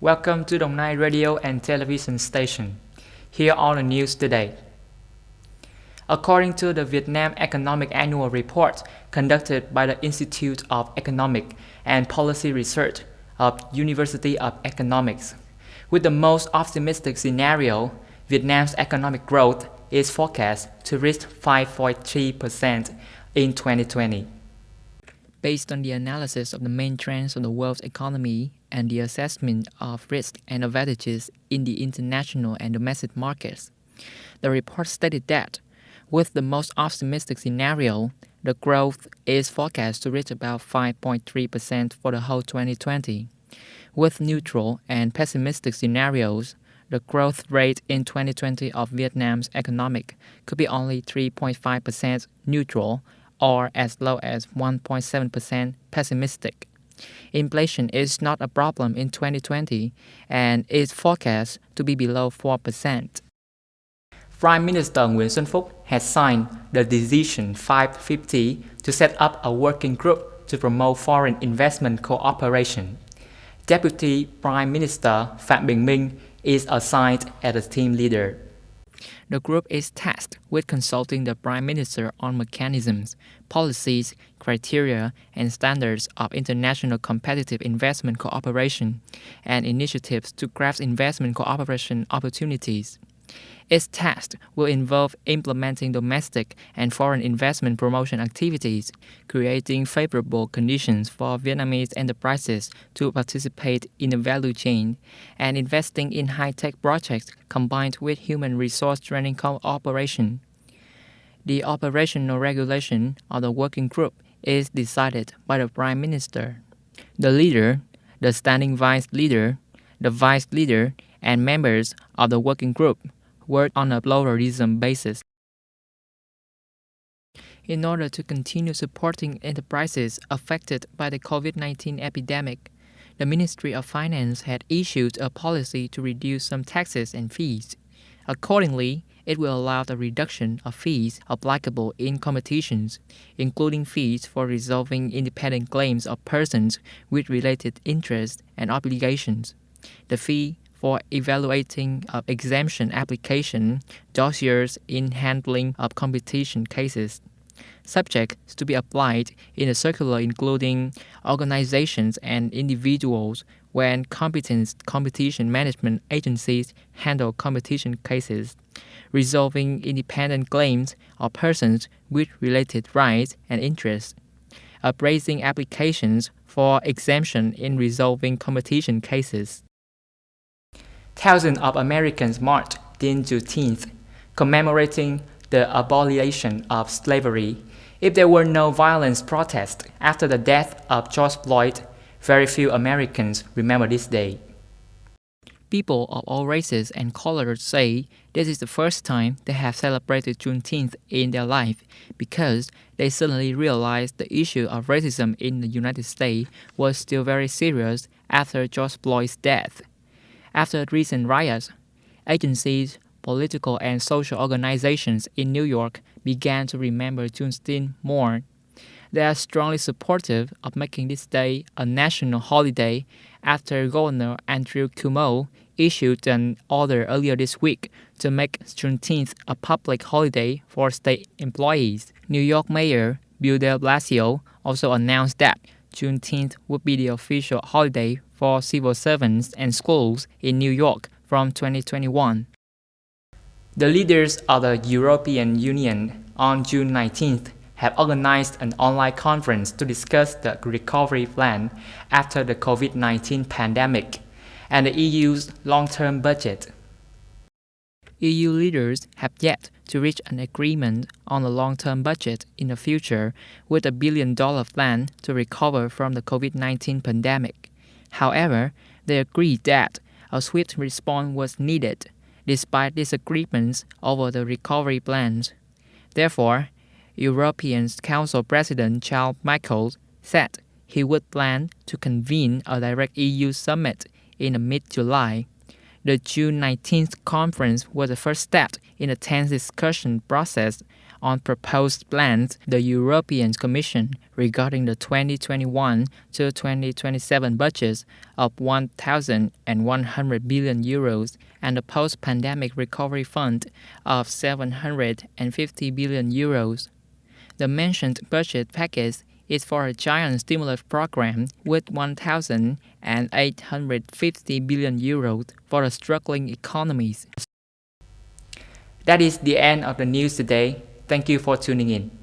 Welcome to Đồng Nai Radio and Television Station. Here are the news today. According to the Vietnam Economic Annual Report conducted by the Institute of Economic and Policy Research of University of Economics, with the most optimistic scenario, Vietnam's economic growth is forecast to reach 5.3% in 2020. Based on the analysis of the main trends of the world's economy and the assessment of risks and advantages in the international and domestic markets, the report stated that, with the most optimistic scenario, the growth is forecast to reach about 5.3% for the whole 2020. With neutral and pessimistic scenarios, the growth rate in 2020 of Vietnam's economic could be only 3.5% neutral or as low as 1.7% pessimistic. Inflation is not a problem in 2020 and is forecast to be below 4%. Prime Minister Nguyễn Xuân Phúc has signed the Decision 550 to set up a working group to promote foreign investment cooperation. Deputy Prime Minister Phạm Bình Minh is assigned as a team leader. The group is tasked with consulting the Prime Minister on mechanisms, policies, criteria, and standards of international competitive investment cooperation and initiatives to grasp investment cooperation opportunities. Its task will involve implementing domestic and foreign investment promotion activities, creating favorable conditions for Vietnamese enterprises to participate in the value chain, and investing in high-tech projects combined with human resource training cooperation. The operational regulation of the working group is decided by the Prime Minister. The leader, the standing vice leader, the vice leader, and members of the working group work on a pluralism basis. In order to continue supporting enterprises affected by the COVID-19 epidemic, the Ministry of Finance had issued a policy to reduce some taxes and fees. Accordingly, it will allow the reduction of fees applicable in competitions, including fees for resolving independent claims of persons with related interests and obligations. The fee for evaluating of exemption application dossiers in handling of competition cases, subject to be applied in a circular including organizations and individuals when competent competition management agencies handle competition cases, resolving independent claims of persons with related rights and interests, appraising applications for exemption in resolving competition cases. Thousands of Americans marched in Juneteenth, commemorating the abolition of slavery. If there were no violent protests after the death of George Floyd, very few Americans remember this day. People of all races and colors say this is the first time they have celebrated Juneteenth in their life because they suddenly realized the issue of racism in the United States was still very serious after George Floyd's death. After recent riots, agencies, political and social organizations in New York began to remember Juneteenth more. They are strongly supportive of making this day a national holiday after Governor Andrew Cuomo issued an order earlier this week to make Juneteenth a public holiday for state employees. New York Mayor Bill de Blasio also announced that Juneteenth would be the official holiday for civil servants and schools in New York from 2021. The leaders of the European Union on June 19th have organized an online conference to discuss the recovery plan after the COVID-19 pandemic and the EU's long-term budget. EU leaders have yet to reach an agreement on a long-term budget in the future with a billion-dollar plan to recover from the COVID-19 pandemic. However, they agreed that a swift response was needed, despite disagreements over the recovery plans. Therefore, European Council President Charles Michel said he would plan to convene a direct EU summit in mid-July. The June 19th conference was the first step in a tense discussion process on proposed plans the European Commission regarding the 2021 to 2027 budgets of 1,100 billion euros and the post-pandemic recovery fund of 750 billion euros. The mentioned budget package is for a giant stimulus program with 1,850 billion euros for the struggling economies. That is the end of the news today. Thank you for tuning in.